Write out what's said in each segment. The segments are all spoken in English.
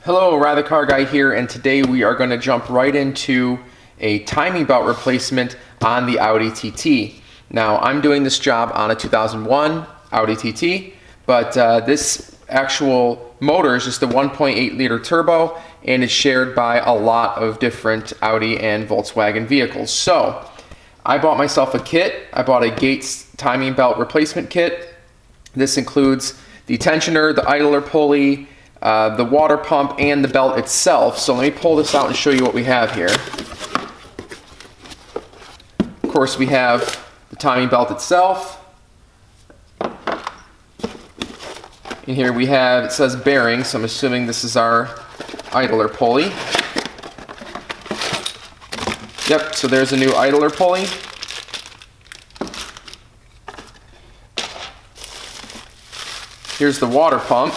Hello, Ride the Car Guy here, and today we are going to jump right into a timing belt replacement on the Audi TT. Now, I'm doing this job on a 2001 Audi TT, but this actual motor is just a 1.8 liter turbo and is shared by a lot of different Audi and Volkswagen vehicles. So, I bought myself a kit. I bought a Gates timing belt replacement kit. This includes the tensioner, the idler pulley, the water pump, and the belt itself. So let me pull this out and show you what we have here. Of course, we have the timing belt itself. In here we have, it says bearing, so I'm assuming this is our idler pulley. Yep, so there's a new idler pulley. Here's the water pump.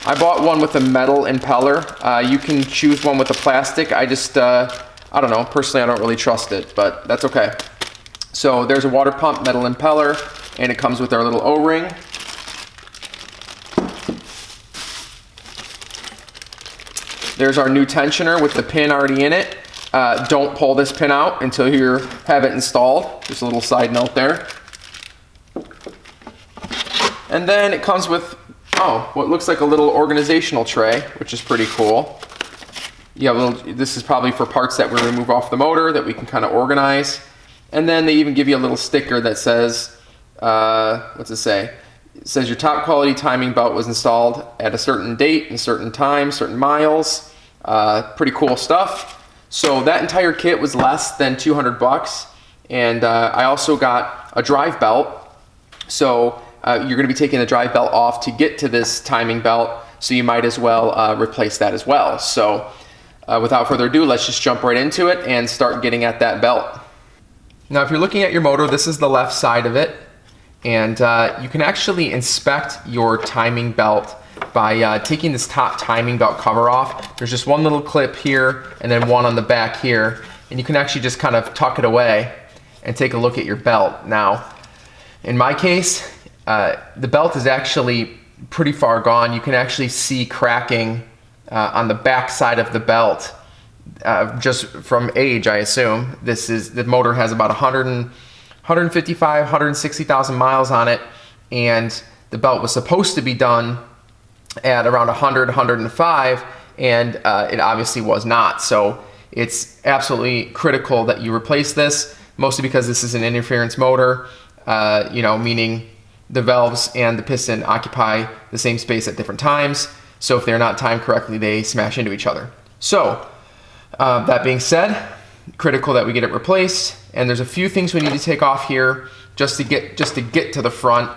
I bought one with a metal impeller. You can choose one with a plastic. I don't know, personally I don't really trust it, but that's okay. So there's a water pump, metal impeller, and it comes with our little O-ring. There's our new tensioner with the pin already in it. Don't pull this pin out until you have it installed. Just a little side note there. And then it comes with what looks like a little organizational tray, which is pretty cool. Yeah, this is probably for parts that we remove off the motor that we can kind of organize. And then they even give you a little sticker that says, what's it say? It says your top quality timing belt was installed at a certain date, and a certain time, certain miles. Pretty cool stuff. So that entire kit was less than 200 bucks. And I also got a drive belt. So you're going to be taking the drive belt off to get to this timing belt, so you might as well replace that as well. So without further ado, let's just jump right into it and start getting at that belt. Now, if you're looking at your motor, this is the left side of it, and you can actually inspect your timing belt by taking this top timing belt cover off. There's just one little clip here and then one on the back here, and you can actually just kind of tuck it away and take a look at your belt. Now, in my case, the belt is actually pretty far gone. You can actually see cracking on the back side of the belt, just from age, I assume. The motor has about 155, 160,000 miles on it, and the belt was supposed to be done at around 100, 105, and it obviously was not. So it's absolutely critical that you replace this, mostly because this is an interference motor, meaning the valves and the piston occupy the same space at different times. So if they're not timed correctly, they smash into each other. So that being said, critical that we get it replaced. And there's a few things we need to take off here just to get to the front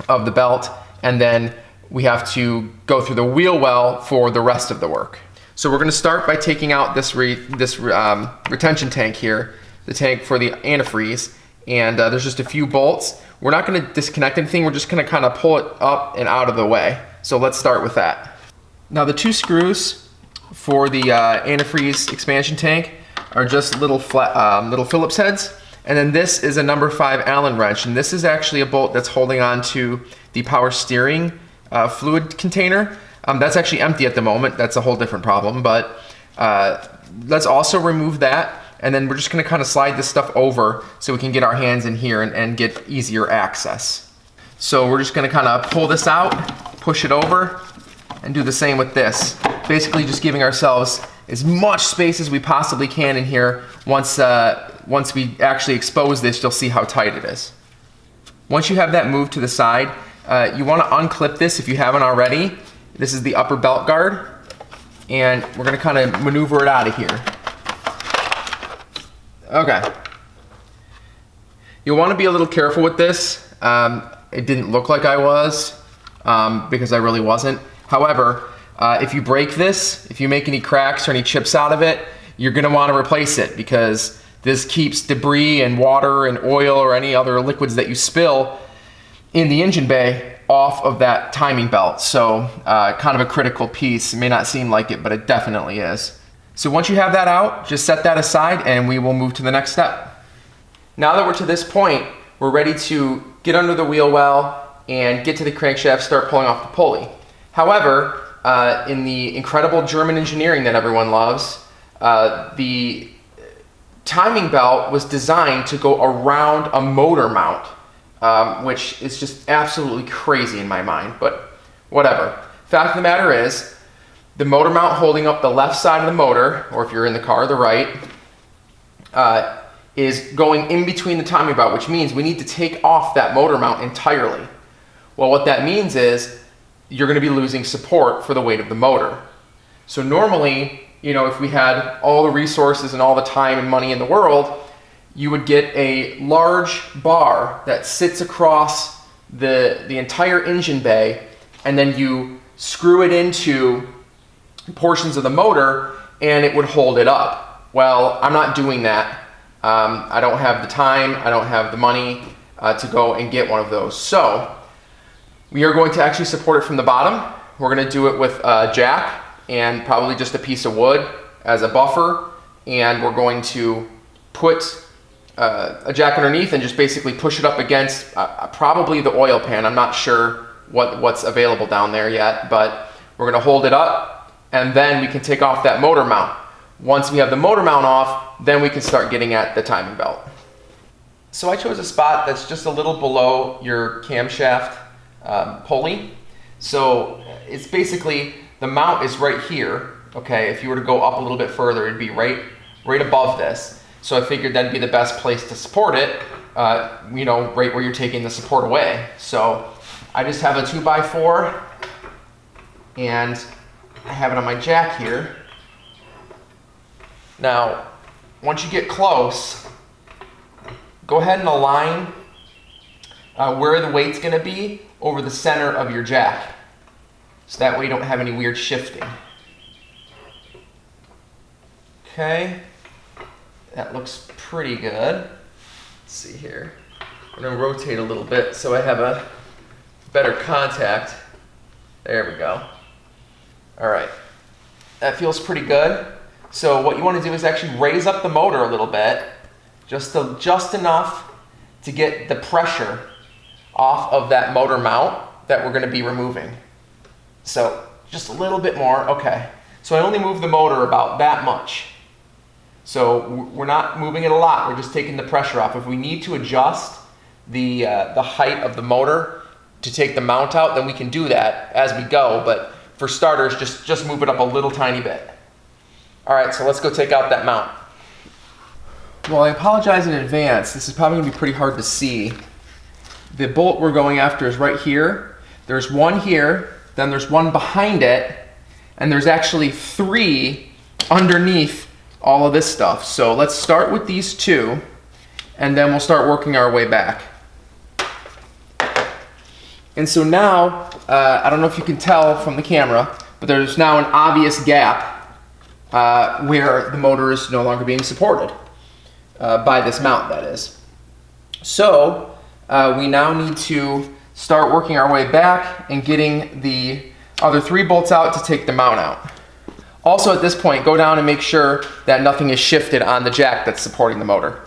of the belt. And then we have to go through the wheel well for the rest of the work. So we're going to start by taking out this retention tank here, the tank for the antifreeze. And there's just a few bolts. We're not going to disconnect anything. We're just going to kind of pull it up and out of the way. So let's start with that. Now, the two screws for the antifreeze expansion tank are just little Phillips heads. And then this is a number 5 Allen wrench. And this is actually a bolt that's holding on to the power steering fluid container. That's actually empty at the moment. That's a whole different problem. But let's also remove that. And then we're just gonna kind of slide this stuff over so we can get our hands in here and get easier access. So we're just gonna kind of pull this out, push it over, and do the same with this. Basically just giving ourselves as much space as we possibly can in here. Once we actually expose this, you'll see how tight it is. Once you have that moved to the side, you wanna unclip this if you haven't already. This is the upper belt guard, and we're gonna kind of maneuver it out of here. Okay. You'll want to be a little careful with this. It didn't look like I was, because I really wasn't. However, if you break this, if you make any cracks or any chips out of it, you're going to want to replace it, because this keeps debris and water and oil or any other liquids that you spill in the engine bay off of that timing belt. So kind of a critical piece. It may not seem like it, but it definitely is. So once you have that out, just set that aside and we will move to the next step. Now that we're to this point, we're ready to get under the wheel well and get to the crankshaft, start pulling off the pulley. However, in the incredible German engineering that everyone loves, the timing belt was designed to go around a motor mount, which is just absolutely crazy in my mind, but whatever. Fact of the matter is, the motor mount holding up the left side of the motor, or if you're in the car, the right, is going in between the timing belt, which means we need to take off that motor mount entirely. Well, what that means is you're going to be losing support for the weight of the motor. So normally, you know, if we had all the resources and all the time and money in the world, you would get a large bar that sits across the entire engine bay, and then you screw it into portions of the motor and it would hold it up. Well, I'm not doing that. I don't have the time, I don't have the money to go and get one of those. So we are going to actually support it from the bottom. We're going to do it with a jack and probably just a piece of wood as a buffer, and we're going to put a jack underneath and just basically push it up against probably the oil pan. I'm not sure what's available down there yet, but we're going to hold it up, and then we can take off that motor mount. Once we have the motor mount off, then we can start getting at the timing belt. So I chose a spot that's just a little below your camshaft pulley. So it's basically, the mount is right here. Okay, if you were to go up a little bit further, it'd be right above this. So I figured that'd be the best place to support it, you know, right where you're taking the support away. So I just have a 2x4 and I have it on my jack here. Now, once you get close, go ahead and align where the weight's going to be over the center of your jack. So that way you don't have any weird shifting. Okay, that looks pretty good. Let's see here. I'm going to rotate a little bit so I have a better contact. There we go. All right, that feels pretty good. So what you want to do is actually raise up the motor a little bit, just enough to get the pressure off of that motor mount that we're going to be removing. So just a little bit more. Okay, so I only move the motor about that much. So we're not moving it a lot, we're just taking the pressure off. If we need to adjust the height of the motor to take the mount out, then we can do that as we go, but for starters, just move it up a little tiny bit. All right, so let's go take out that mount. Well, I apologize in advance. This is probably gonna be pretty hard to see. The bolt we're going after is right here. There's one here, then there's one behind it, and there's actually 3 underneath all of this stuff. So let's start with these 2, and then we'll start working our way back. And so now, I don't know if you can tell from the camera, but there's now an obvious gap where the motor is no longer being supported by this mount, that is. So we now need to start working our way back and getting the other 3 bolts out to take the mount out. Also at this point, go down and make sure that nothing is shifted on the jack that's supporting the motor.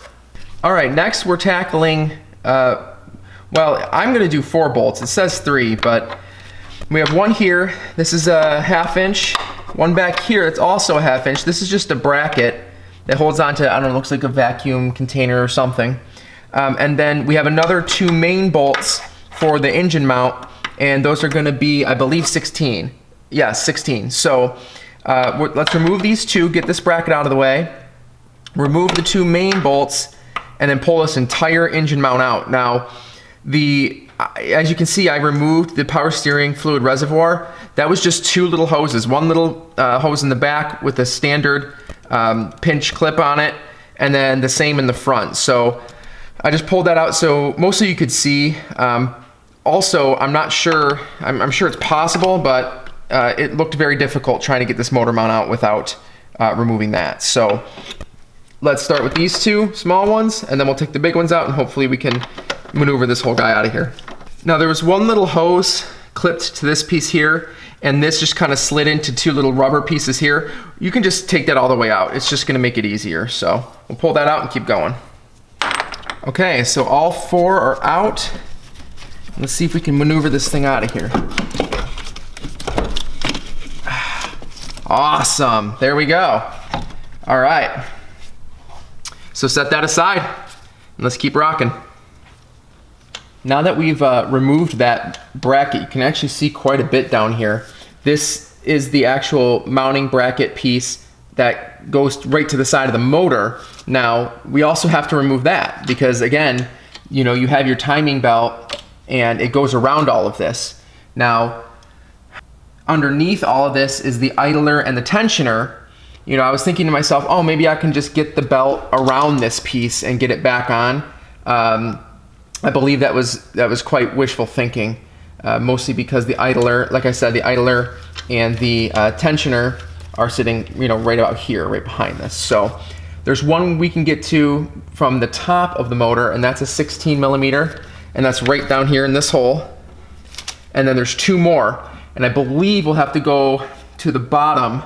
All right, next we're tackling, well, I'm gonna do 4 bolts. It says 3, but we have one here. This is a 1/2 inch. One back here, it's also a 1/2 inch. This is just a bracket that holds onto, I don't know, looks like a vacuum container or something. And then we have another 2 main bolts for the engine mount, and those are gonna be, I believe, 16. Yeah, 16. So let's remove these 2, get this bracket out of the way, remove the 2 main bolts, and then pull this entire engine mount out. Now, as you can see, I removed the power steering fluid reservoir. That was just 2 little hoses. One little hose in the back with a standard pinch clip on it, and then the same in the front. So I just pulled that out so mostly you could see. Also, I'm not sure, I'm sure it's possible, but it looked very difficult trying to get this motor mount out without removing that. So let's start with these 2 small ones, and then we'll take the big ones out, and hopefully we can maneuver this whole guy out of here. Now there was one little hose clipped to this piece here, and this just kind of slid into 2 little rubber pieces here. You can just take that all the way out. It's just gonna make it easier. So we'll pull that out and keep going. Okay, so all 4 are out. Let's see if we can maneuver this thing out of here. Awesome, there we go. All right, so set that aside and let's keep rocking. Now that we've removed that bracket, you can actually see quite a bit down here. This is the actual mounting bracket piece that goes right to the side of the motor. Now, we also have to remove that because again, you know, you have your timing belt and it goes around all of this. Now, underneath all of this is the idler and the tensioner. You know, I was thinking to myself, oh, maybe I can just get the belt around this piece and get it back on. I believe that was quite wishful thinking, mostly because the idler, like I said, the idler and the tensioner are sitting, you know, right about here, right behind this. So there's one we can get to from the top of the motor, and that's a 16 millimeter, and that's right down here in this hole. And then there's two more, and I believe we'll have to go to the bottom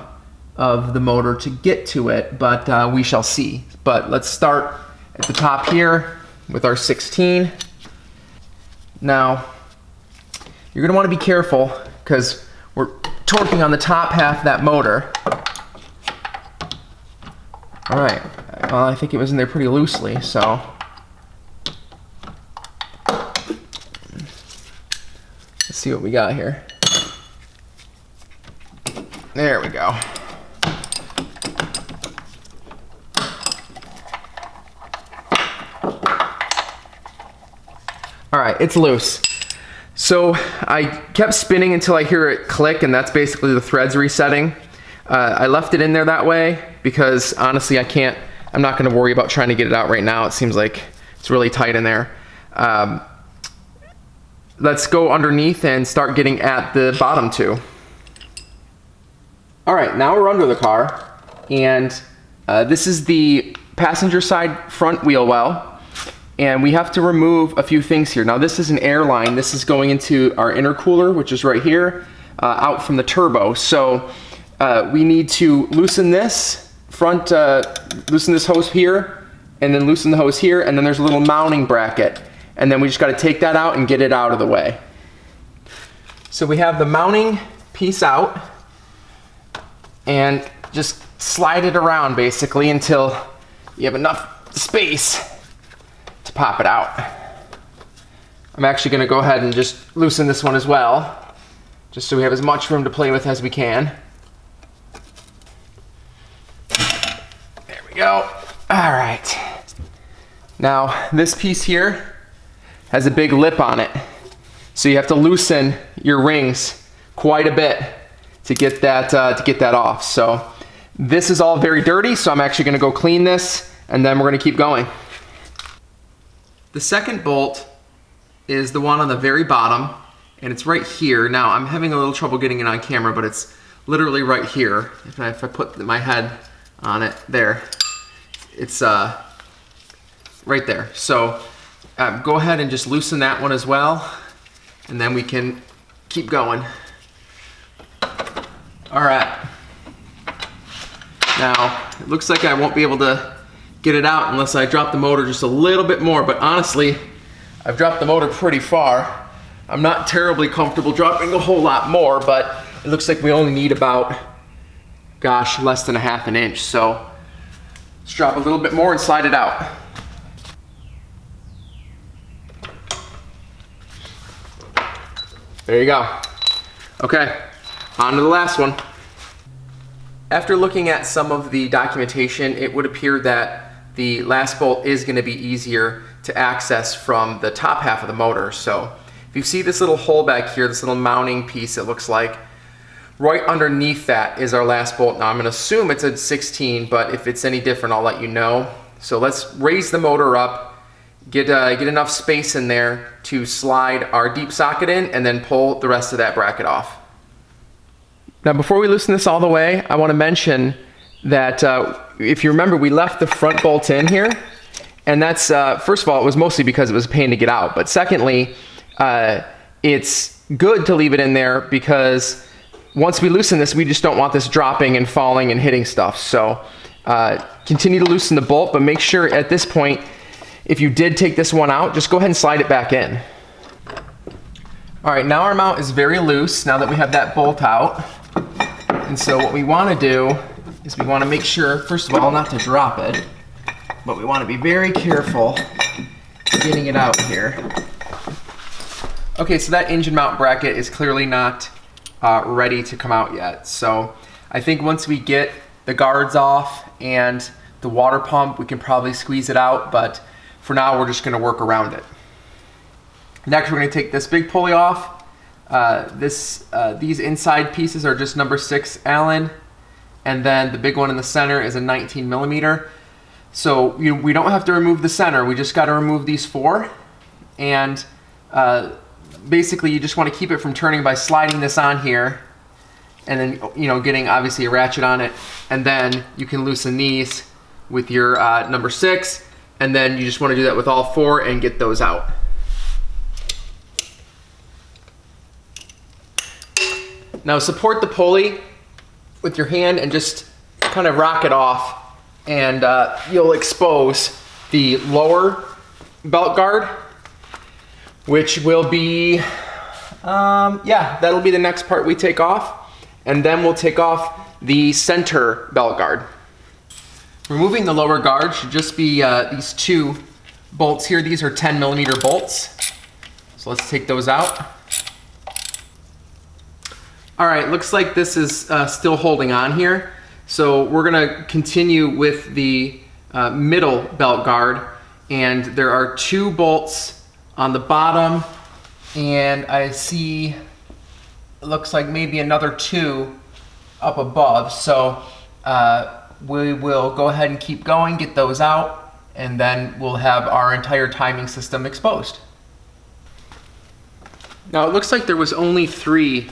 of the motor to get to it, but we shall see. But let's start at the top here with our 16. Now, you're gonna wanna be careful because we're torquing on the top half of that motor. All right, well, I think it was in there pretty loosely, so. Let's see what we got here. There we go. All right, it's loose. So I kept spinning until I hear it click, and that's basically the threads resetting. I left it in there that way because honestly, I'm not gonna worry about trying to get it out right now. It seems like it's really tight in there. Let's go underneath and start getting at the bottom two. All right, now we're under the car, and this is the passenger side front wheel well. And we have to remove a few things here. Now this is an air line. This is going into our intercooler, which is right here, out from the turbo. So we need to loosen this front, loosen this hose here, and then loosen the hose here, and then there's a little mounting bracket. And then we just gotta take that out and get it out of the way. So we have the mounting piece out, and just slide it around basically until you have enough space to pop it out. I'm actually gonna go ahead and just loosen this one as well, just so we have as much room to play with as we can. There we go. All right. Now, this piece here has a big lip on it, so you have to loosen your rings quite a bit to get that off. So this is all very dirty, so I'm actually gonna go clean this, and then we're gonna keep going. The second bolt is the one on the very bottom, and it's right here. Now, I'm having a little trouble getting it on camera, but it's literally right here. If I put my head on it, there, it's right there. So go ahead and just loosen that one as well, and then we can keep going. All right. Now, it looks like I won't be able to get it out unless I drop the motor just a little bit more, but honestly, I've dropped the motor pretty far. I'm not terribly comfortable dropping a whole lot more, but it looks like we only need about, gosh, less than a half an inch. So let's drop a little bit more and slide it out. There you go. Okay, on to the last one. After looking at some of the documentation, it would appear that the last bolt is going to be easier to access from the top half of the motor. So if you see this little hole back here, this little mounting piece, it looks like, right underneath that is our last bolt. Now I'm going to assume it's a 16, but if it's any different, I'll let you know. So let's raise the motor up, get enough space in there to slide our deep socket in, and then pull the rest of that bracket off. Now before we loosen this all the way, I want to mention that if you remember, we left the front bolt in here, and that's, first of all, it was mostly because it was a pain to get out, but secondly, it's good to leave it in there because once we loosen this, we just don't want this dropping and falling and hitting stuff. So continue to loosen the bolt, but make sure at this point, if you did take this one out, just go ahead and slide it back in. All right, now our mount is very loose now that we have that bolt out. And so what we want to do is we want to make sure, first of all, not to drop it, but we want to be very careful getting it out here. Okay, so that engine mount bracket is clearly not ready to come out yet. So I think once we get the guards off and the water pump, we can probably squeeze it out, but for now we're just going to work around it. Next, we're going to take this big pulley off. These inside pieces are just number 6 Allen, and then the big one in the center is a 19 millimeter. So we don't have to remove the center, we just got to remove these 4. And basically you just want to keep it from turning by sliding this on here, and then getting obviously a ratchet on it, and then you can loosen these with your number 6, and then you just want to do that with all 4 and get those out. Now support the pulley with your hand and just kind of rock it off, and you'll expose the lower belt guard, which will be, that'll be the next part we take off, and then we'll take off the center belt guard. Removing the lower guard should just be these 2 bolts here. These are 10 millimeter bolts. So let's take those out. All right, looks like this is still holding on here. So we're gonna continue with the middle belt guard, and there are 2 bolts on the bottom, and I see it looks like maybe another 2 up above. So we will go ahead and keep going, get those out, and then we'll have our entire timing system exposed. Now it looks like there was only 3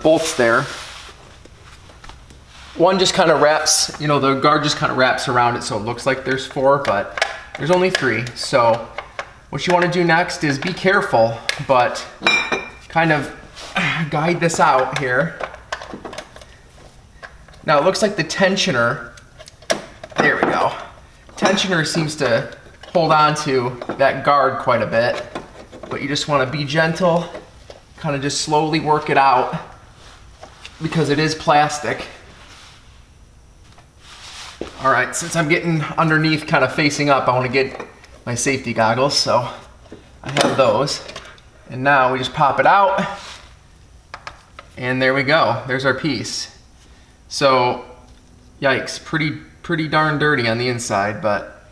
bolts there. One just kind of wraps, the guard just kind of wraps around it, so it looks like there's 4, but there's only 3. So what you want to do next is be careful, but kind of guide this out here. Now it looks like the tensioner, there we go. Tensioner seems to hold on to that guard quite a bit, but you just want to be gentle, kind of just slowly work it out, because it is plastic. All right, since I'm getting underneath, kind of facing up, I want to get my safety goggles, so I have those. And now we just pop it out, and there we go. There's our piece. So, yikes, pretty darn dirty on the inside, but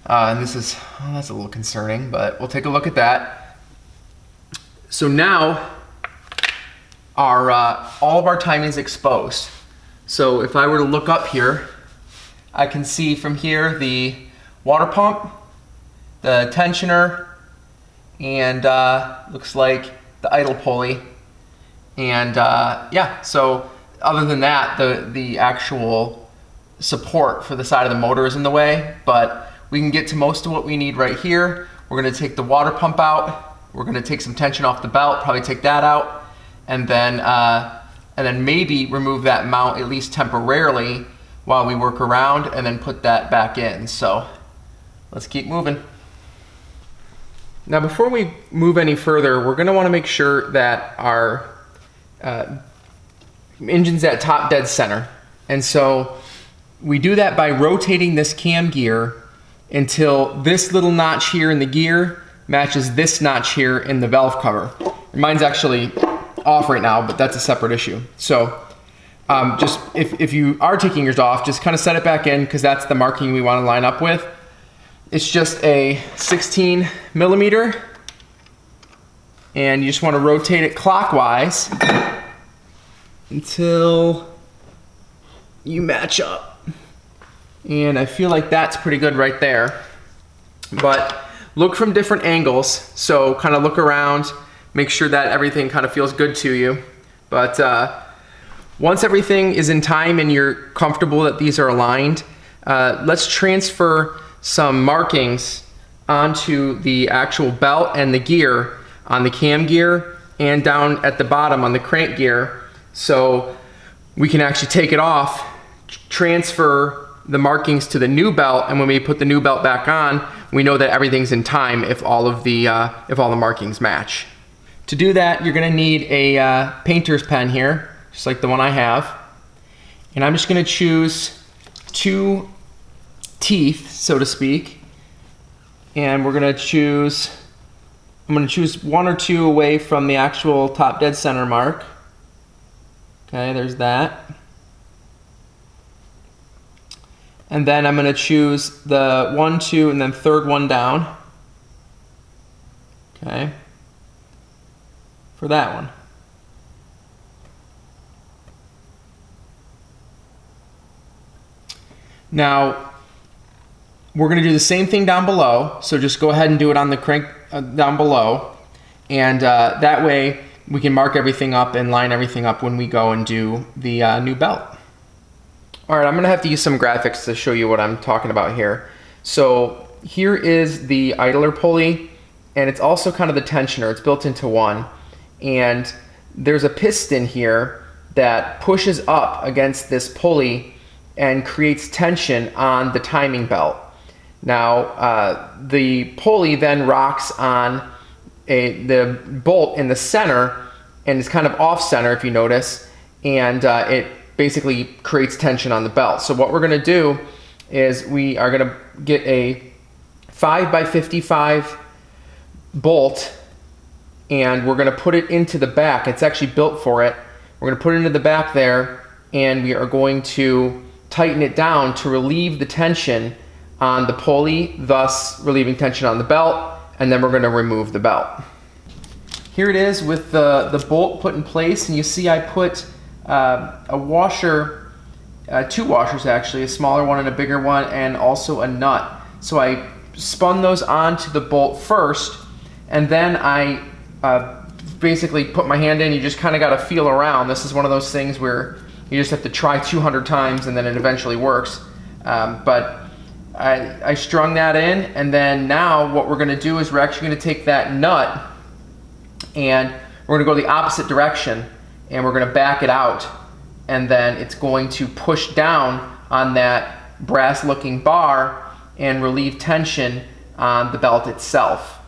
and this is, that's a little concerning, but we'll take a look at that. So now our all of our timing is exposed. So if I were to look up here, I can see from here the water pump, the tensioner, and looks like the idle pulley. And yeah, so other than that, the actual support for the side of the motor is in the way, but we can get to most of what we need right here. We're gonna take the water pump out. We're gonna take some tension off the belt, probably take that out, and then maybe remove that mount at least temporarily while we work around, and then put that back in. So let's keep moving. Now before we move any further, we're gonna wanna make sure that our engine's at top dead center. And so we do that by rotating this cam gear until this little notch here in the gear matches this notch here in the valve cover. Mine's actually off right now, but that's a separate issue. So just if you are taking yours off, just kind of set it back in, because that's the marking we want to line up with. It's just a 16 millimeter, and you just want to rotate it clockwise until you match up. And I feel like that's pretty good right there. But look from different angles, so kind of look around, make sure that everything kind of feels good to you. But once everything is in time and you're comfortable that these are aligned, let's transfer some markings onto the actual belt and the gear on the cam gear and down at the bottom on the crank gear, so we can actually take it off, transfer the markings to the new belt, and when we put the new belt back on, we know that everything's in time if all the markings match. To do that, you're gonna need a painter's pen here. just like the one I have. And I'm just going to choose 2 teeth, so to speak. And we're going to choose, I'm going to choose 1 or 2 away from the actual top dead center mark. Okay, there's that. And then I'm going to choose the 1, 2, and then third one down. Okay, for that one. Now, we're going to do the same thing down below, so just go ahead and do it on the crank down below, and that way we can mark everything up and line everything up when we go and do the new belt. All right, I'm going to have to use some graphics to show you what I'm talking about here. So here is the idler pulley, and it's also kind of the tensioner. It's built into one, and there's a piston here that pushes up against this pulley and creates tension on the timing belt. Now, the pulley then rocks on the bolt in the center, and it's kind of off center if you notice, and it basically creates tension on the belt. So what we're going to do is we are going to get a 5x55 bolt, and we're going to put it into the back. It's actually built for it. We're going to put it into the back there, and we are going to tighten it down to relieve the tension on the pulley, thus relieving tension on the belt, and then we're going to remove the belt. Here it is with the bolt put in place, and you see I put a washer, 2 washers actually, a smaller one and a bigger one, and also a nut. So I spun those onto the bolt first, and then I basically put my hand in. You just kind of got to feel around. This is one of those things where you just have to try 200 times and then it eventually works. But I strung that in, and then now what we're going to do is we're actually going to take that nut and we're going to go the opposite direction, and we're going to back it out, and then it's going to push down on that brass looking bar and relieve tension on the belt itself.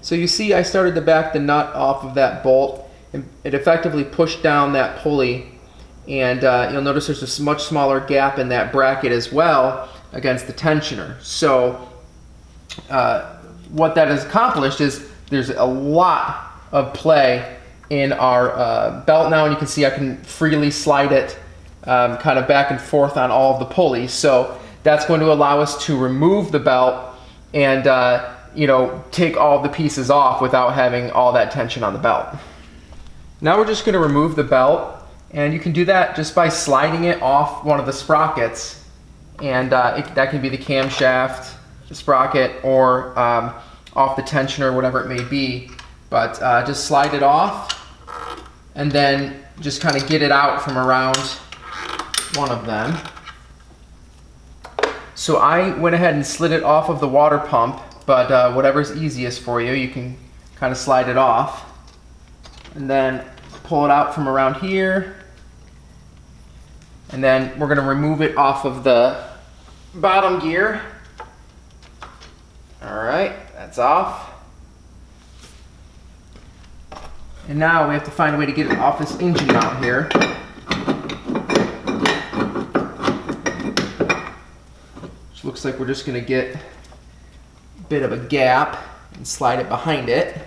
So you see I started to back the nut off of that bolt, and it effectively pushed down that pulley, and you'll notice there's a much smaller gap in that bracket as well against the tensioner. So what that has accomplished is there's a lot of play in our belt now, and you can see I can freely slide it kind of back and forth on all of the pulleys. So that's going to allow us to remove the belt and you know, take all the pieces off without having all that tension on the belt. Now we're just going to remove the belt, and you can do that just by sliding it off one of the sprockets, and that can be the camshaft, the sprocket, or off the tensioner, whatever it may be. But just slide it off, and then just kind of get it out from around one of them. So I went ahead and slid it off of the water pump, but whatever's easiest for you, you can kind of slide it off. And then pull it out from around here. And then we're going to remove it off of the bottom gear. All right, that's off. And now we have to find a way to get it off this engine mount here. Which looks like we're just going to get a bit of a gap and slide it behind it.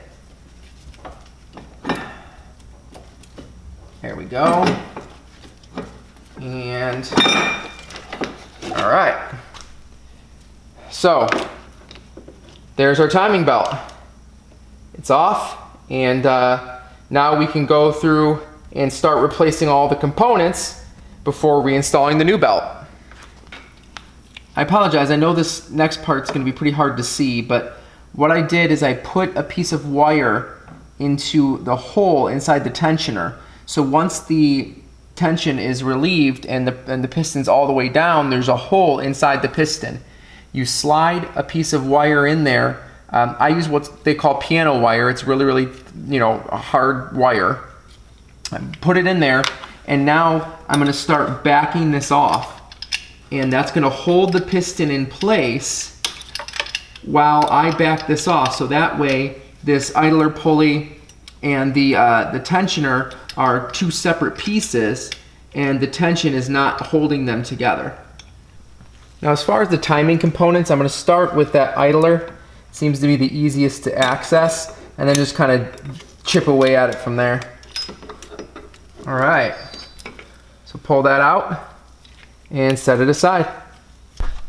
There we go. And all right. So there's our timing belt. It's off, and now we can go through and start replacing all the components before reinstalling the new belt. I apologize, I know this next part's going to be pretty hard to see, but what I did is I put a piece of wire into the hole inside the tensioner. So once the tension is relieved and the piston's all the way down, there's a hole inside the piston. You slide a piece of wire in there. I use what they call piano wire. It's really, you know, a hard wire. Put it in there, and now I'm going to start backing this off, and that's going to hold the piston in place while I back this off. So that way this idler pulley and the tensioner are two separate pieces, and the tension is not holding them together. Now, as far as the timing components, I'm going to start with that idler. Seems to be the easiest to access, and then just kind of chip away at it from there. All right, so pull that out and set it aside.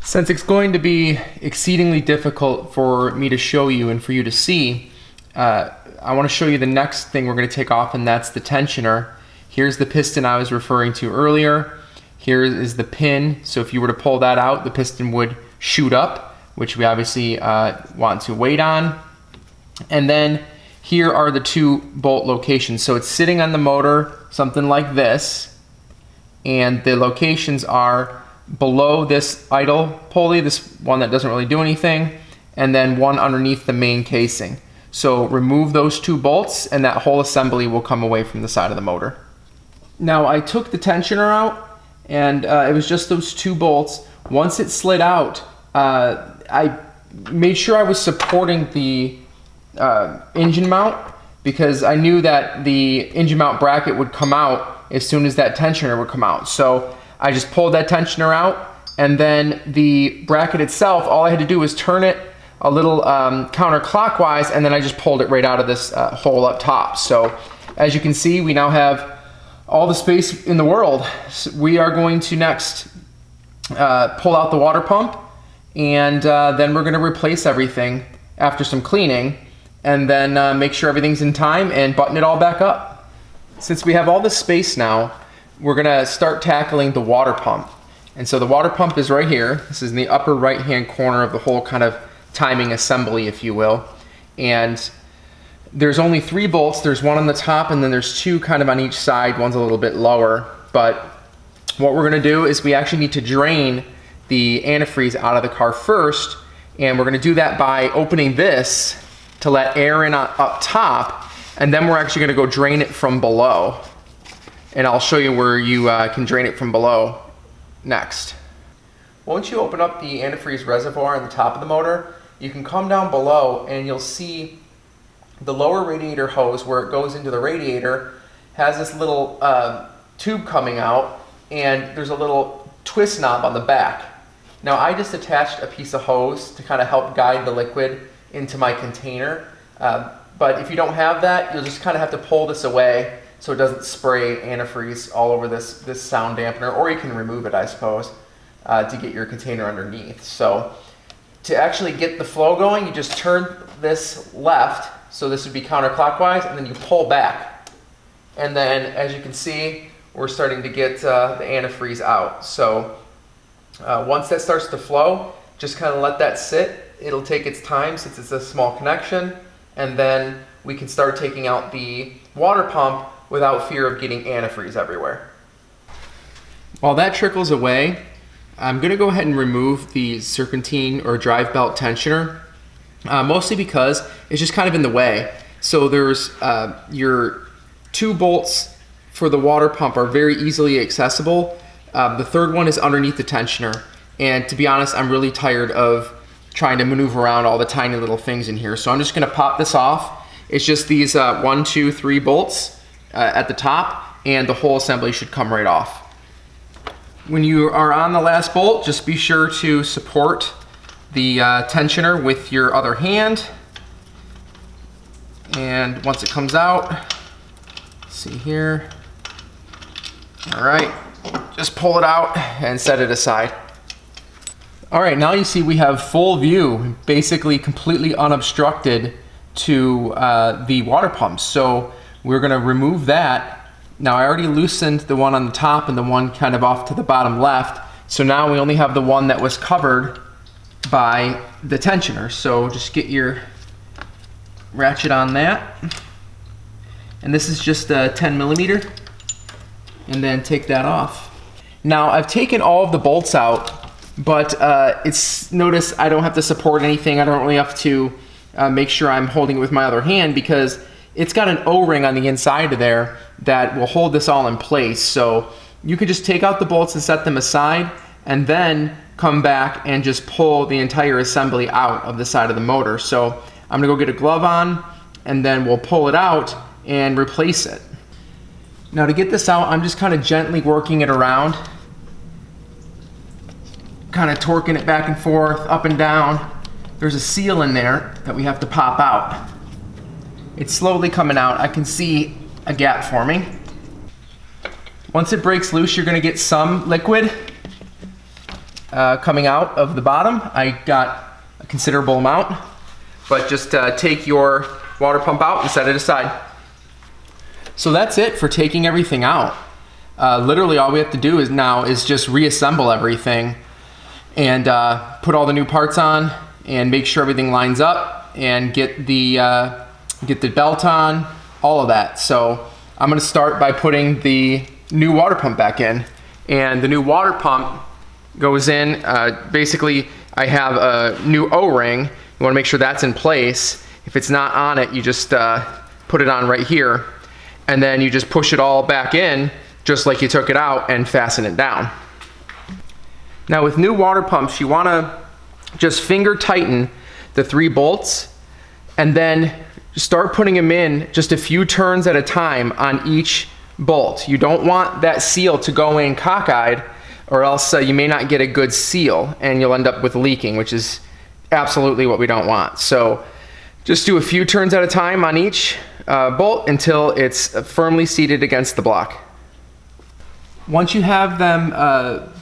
Since it's going to be exceedingly difficult for me to show you and for you to see, I want to show you the next thing we're going to take off, and that's the tensioner. Here's the piston I was referring to earlier. Here is the pin, so if you were to pull that out, the piston would shoot up, which we obviously want to wait on. And then here are the two bolt locations. So it's sitting on the motor, something like this, and the locations are below this idle pulley, this one that doesn't really do anything, and then one underneath the main casing. So remove those two bolts and that whole assembly will come away from the side of the motor. Now I took the tensioner out, and it was just those two bolts. Once it slid out, I made sure I was supporting the engine mount, because I knew that the engine mount bracket would come out as soon as that tensioner would come out. So I just pulled that tensioner out, and then the bracket itself, all I had to do was turn it a little counterclockwise, and then I just pulled it right out of this hole up top. So as you can see, we now have all the space in the world. So we are going to next pull out the water pump, and then we're going to replace everything after some cleaning, and then make sure everything's in time and button it all back up. Since we have all this space now, we're going to start tackling the water pump. And so the water pump is right here. This is in the upper right hand corner of the whole kind of timing assembly, if you will. And there's only 3 bolts. There's one on the top, and then there's 2 kind of on each side. One's a little bit lower. But what we're going to do is we actually need to drain the antifreeze out of the car first, and we're going to do that by opening this to let air in up top, and then we're actually going to go drain it from below. And I'll show you where you can drain it from below next. Once you open up the antifreeze reservoir on the top of the motor, you can come down below and you'll see the lower radiator hose where it goes into the radiator has this little tube coming out, and there's a little twist knob on the back. Now I just attached a piece of hose to kind of help guide the liquid into my container, but if you don't have that, you'll just kind of have to pull this away so it doesn't spray antifreeze all over this sound dampener, or you can remove it, I suppose, to get your container underneath. So to actually get the flow going, you just turn this left, so this would be counterclockwise, and then you pull back. And then, as you can see, we're starting to get the antifreeze out. So once that starts to flow, just kind of let that sit. It'll take its time since it's a small connection, and then we can start taking out the water pump without fear of getting antifreeze everywhere. While that trickles away, I'm going to go ahead and remove the serpentine or drive belt tensioner, mostly because it's just kind of in the way. So there's your 2 bolts for the water pump are very easily accessible. The third one is underneath the tensioner, and to be honest, I'm really tired of trying to maneuver around all the tiny little things in here. So I'm just going to pop this off. It's just these 1, 2, 3 bolts at the top, and the whole assembly should come right off. When you are on the last bolt, just be sure to support the tensioner with your other hand. And once it comes out, see here. All right, just pull it out and set it aside. All right, now you see we have full view, basically completely unobstructed to the water pump. So we're gonna remove that. Now I already loosened the one on the top and the one kind of off to the bottom left. So now we only have the one that was covered by the tensioner. So just get your ratchet on that. And this is just a 10 millimeter. And then take that off. Now I've taken all of the bolts out, but notice I don't have to support anything. I don't really have to make sure I'm holding it with my other hand, because it's got an O-ring on the inside of there that will hold this all in place. So you could just take out the bolts and set them aside, and then come back and just pull the entire assembly out of the side of the motor. So I'm gonna go get a glove on, and then we'll pull it out, and replace it. Now to get this out, I'm just kind of gently working it around, kind of torquing it back and forth, up and down. There's a seal in there that we have to pop out. It's slowly coming out. I can see a gap forming. Once it breaks loose, you're going to get some liquid coming out of the bottom. I got a considerable amount, but just take your water pump out and set it aside. So that's it for taking everything out. Literally all we have to do is just reassemble everything and put all the new parts on and make sure everything lines up and get the belt on, all of that. So I'm going to start by putting the new water pump back in, and the new water pump goes in. Basically, I have a new O-ring. You want to make sure that's in place. If it's not on it, you just put it on right here, and then you just push it all back in just like you took it out and fasten it down. Now with new water pumps, you want to just finger tighten the 3 bolts and then start putting them in just a few turns at a time on each bolt. You don't want that seal to go in cockeyed, or else you may not get a good seal and you'll end up with leaking, which is absolutely what we don't want. So just do a few turns at a time on each bolt until it's firmly seated against the block. Once you have them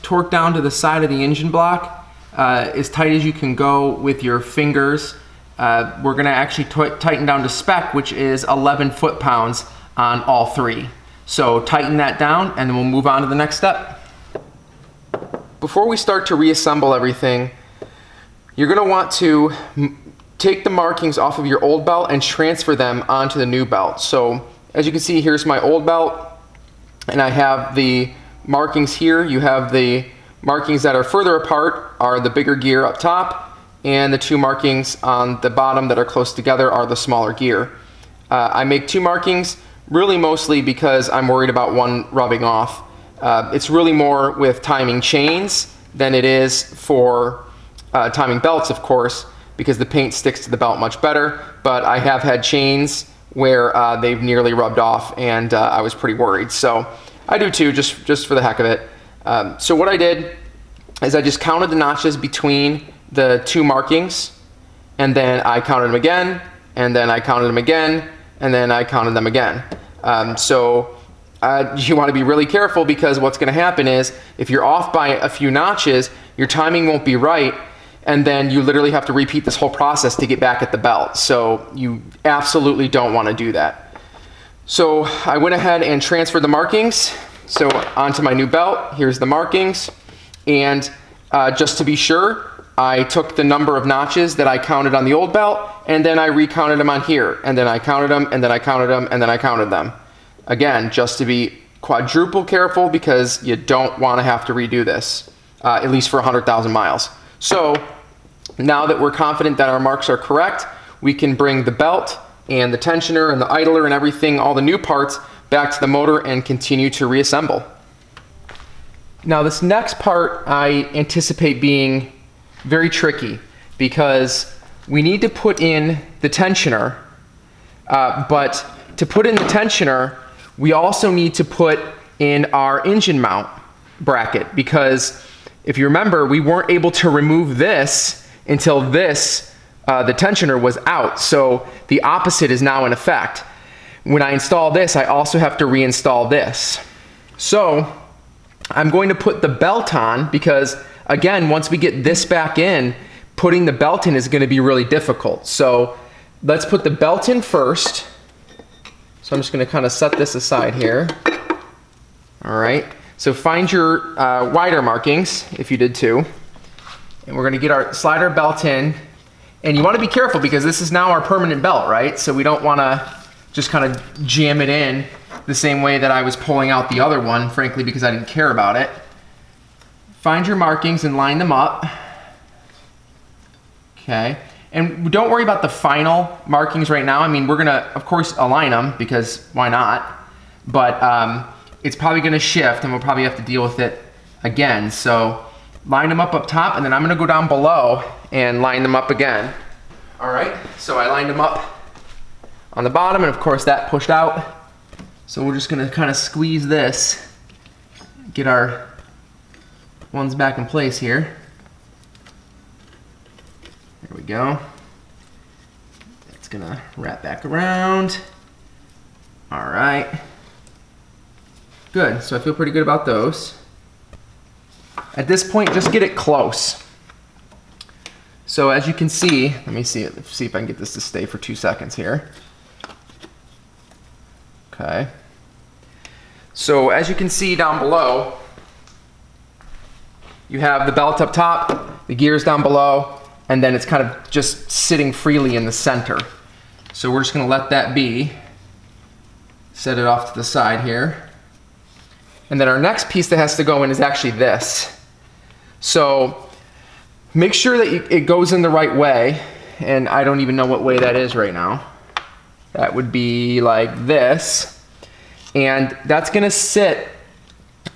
torqued down to the side of the engine block, as tight as you can go with your fingers, we're going to actually tighten down to spec, which is 11 foot-pounds on all 3. So tighten that down and then we'll move on to the next step. Before we start to reassemble everything, you're going to want to take the markings off of your old belt and transfer them onto the new belt. So as you can see, here's my old belt, and I have the markings here. You have the markings that are further apart are the bigger gear up top, and the 2 markings on the bottom that are close together are the smaller gear. I make 2 markings really mostly because I'm worried about one rubbing off. It's really more with timing chains than it is for timing belts, of course, because the paint sticks to the belt much better, but I have had chains where they've nearly rubbed off, and I was pretty worried. So I do too, just for the heck of it. So what I did is I just counted the notches between the 2 markings, and then I counted them again, and then I counted them again, and then I counted them again. You want to be really careful, because what's going to happen is if you're off by a few notches, your timing won't be right, and then you literally have to repeat this whole process to get back at the belt. So you absolutely don't want to do that. So I went ahead and transferred the markings so onto my new belt. Here's the markings, and just to be sure, I took the number of notches that I counted on the old belt, and then I recounted them on here, and then I counted them, and then I counted them, and then I counted them. Again, just to be quadruple careful, because you don't want to have to redo this, at least for 100,000 miles. So now that we're confident that our marks are correct, we can bring the belt and the tensioner and the idler and everything, all the new parts, back to the motor and continue to reassemble. Now this next part I anticipate being very tricky, because we need to put in the tensioner, but to put in the tensioner, we also need to put in our engine mount bracket, because if you remember, we weren't able to remove this until this, the tensioner was out. So the opposite is now in effect. When I install this, I also have to reinstall this. So I'm going to put the belt on, because again, once we get this back in, putting the belt in is going to be really difficult. So let's put the belt in first. So I'm just going to kind of set this aside here. All right. So find your wider markings, if you did too. And we're going to slide our belt in. And you want to be careful, because this is now our permanent belt, right? So we don't want to just kind of jam it in the same way that I was pulling out the other one, frankly, because I didn't care about it. Find your markings and line them up. Okay. And don't worry about the final markings right now. I mean, we're going to, of course, align them, because why not? But it's probably going to shift, and we'll probably have to deal with it again. So line them up top, and then I'm going to go down below and line them up again. All right, so I lined them up on the bottom, and of course that pushed out. So we're just gonna kind of squeeze this, get our ones back in place here. There we go. It's gonna wrap back around. All right. Good, so I feel pretty good about those. At this point, just get it close. So as you can see, let me see if I can get this to stay for 2 seconds here. Okay. So as you can see down below, you have the belt up top, the gears down below, and then it's kind of just sitting freely in the center. So we're just gonna let that be. Set it off to the side here. And then our next piece that has to go in is actually this. So make sure that it goes in the right way. And I don't even know what way that is right now. That would be like this. And that's gonna sit,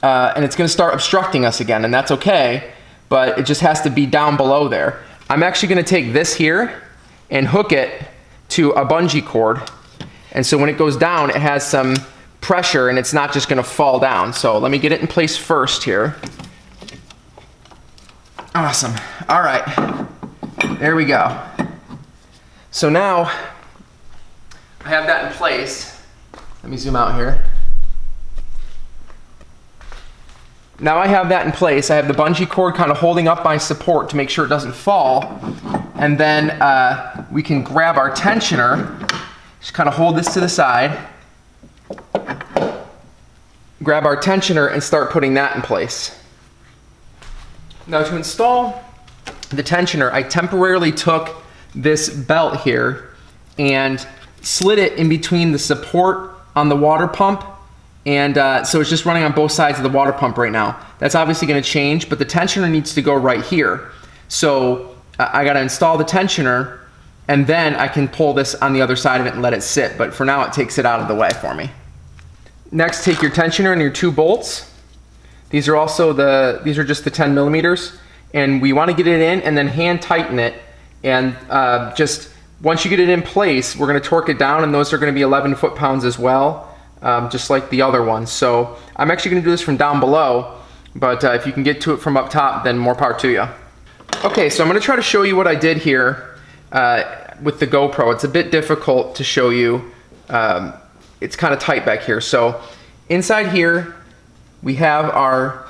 and it's gonna start obstructing us again, and that's okay, but it just has to be down below there. I'm actually gonna take this here and hook it to a bungee cord. And so when it goes down, it has some pressure and it's not just gonna fall down. So let me get it in place first here. Awesome, all right, there we go. So now I have that in place. Let me zoom out here. Now I have that in place. I have the bungee cord kind of holding up my support to make sure it doesn't fall. And then we can grab our tensioner, just kind of hold this to the side, grab our tensioner and start putting that in place. Now to install the tensioner, I temporarily took this belt here and slid it in between the support on the water pump, and so it's just running on both sides of the water pump right now. That's obviously going to change, but the tensioner needs to go right here. So I got to install the tensioner, and then I can pull this on the other side of it and let it sit, but for now it takes it out of the way for me. Next, take your tensioner and your 2 bolts. These are just the 10 millimeters, and we want to get it in and then hand tighten it, and just once you get it in place, we're going to torque it down, and those are going to be 11 foot-pounds as well, just like the other ones. So I'm actually going to do this from down below, but if you can get to it from up top, then more power to you. Okay, so I'm going to try to show you what I did here with the GoPro. It's a bit difficult to show you. It's kind of tight back here. So inside here, we have our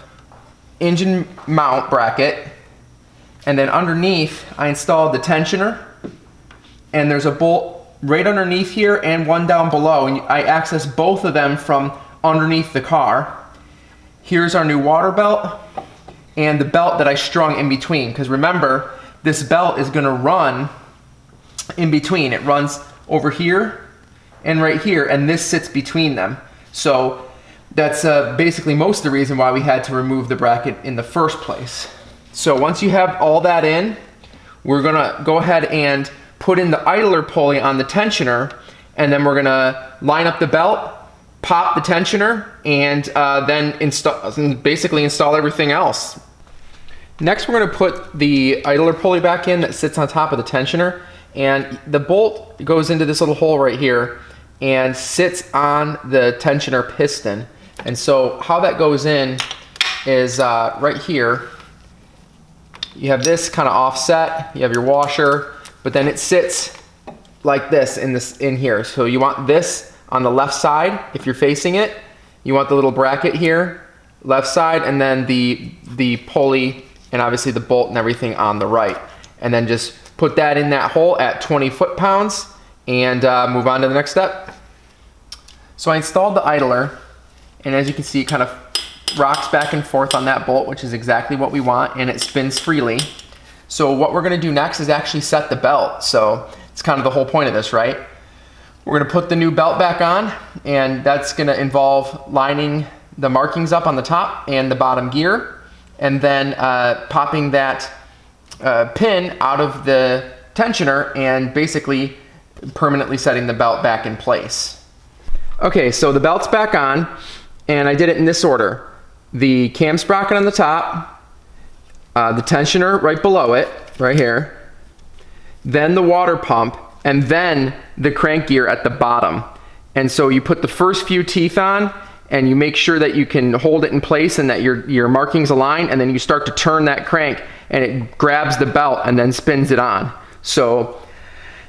engine mount bracket, and then underneath I installed the tensioner, and there's a bolt right underneath here and one down below, and I access both of them from underneath the car. Here's our new water belt and the belt that I strung in between, because remember, this belt is going to run in between. It runs over here and right here, and this sits between them. So that's basically most of the reason why we had to remove the bracket in the first place. So once you have all that in, we're gonna go ahead and put in the idler pulley on the tensioner, and then we're gonna line up the belt, pop the tensioner, and then basically install everything else. Next, we're gonna put the idler pulley back in that sits on top of the tensioner, and the bolt goes into this little hole right here and sits on the tensioner piston. And so how that goes in is right here. You have this kind of offset, you have your washer, but then it sits like this in here. So you want this on the left side if you're facing it. You want the little bracket here, left side, and then the pulley and obviously the bolt and everything on the right. And then just put that in that hole at 20 foot-pounds and move on to the next step. So I installed the idler, and as you can see, it kind of rocks back and forth on that bolt, which is exactly what we want, and it spins freely. So what we're gonna do next is actually set the belt. So it's kind of the whole point of this, right? We're gonna put the new belt back on, and that's gonna involve lining the markings up on the top and the bottom gear, and then popping that pin out of the tensioner and basically permanently setting the belt back in place. Okay, so the belt's back on, and I did it in this order. The cam sprocket on the top, the tensioner right below it, right here, then the water pump, and then the crank gear at the bottom. And so you put the first few teeth on, and you make sure that you can hold it in place and that your markings align, and then you start to turn that crank and it grabs the belt and then spins it on. So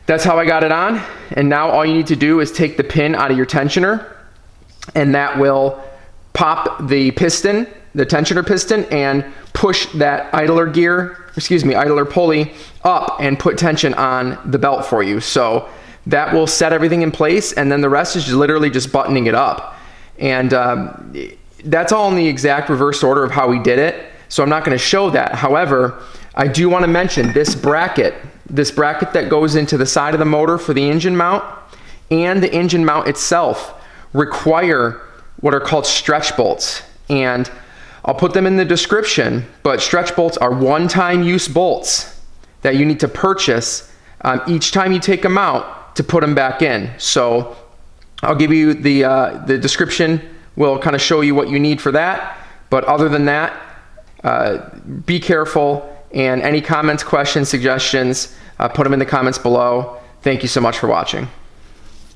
that's how I got it on. And now all you need to do is take the pin out of your tensioner, and that will pop the piston, the tensioner piston, and push that idler pulley up and put tension on the belt for you. So that will set everything in place, and then the rest is literally just buttoning it up. And that's all in the exact reverse order of how we did it, so I'm not going to show that. However, I do want to mention this bracket that goes into the side of the motor for the engine mount, and the engine mount itself require what are called stretch bolts. And I'll put them in the description, but stretch bolts are one-time use bolts that you need to purchase each time you take them out to put them back in. So I'll give you the description will kind of show you what you need for that. But other than that, be careful, and any comments, questions, suggestions, put them in the comments below. Thank you so much for watching.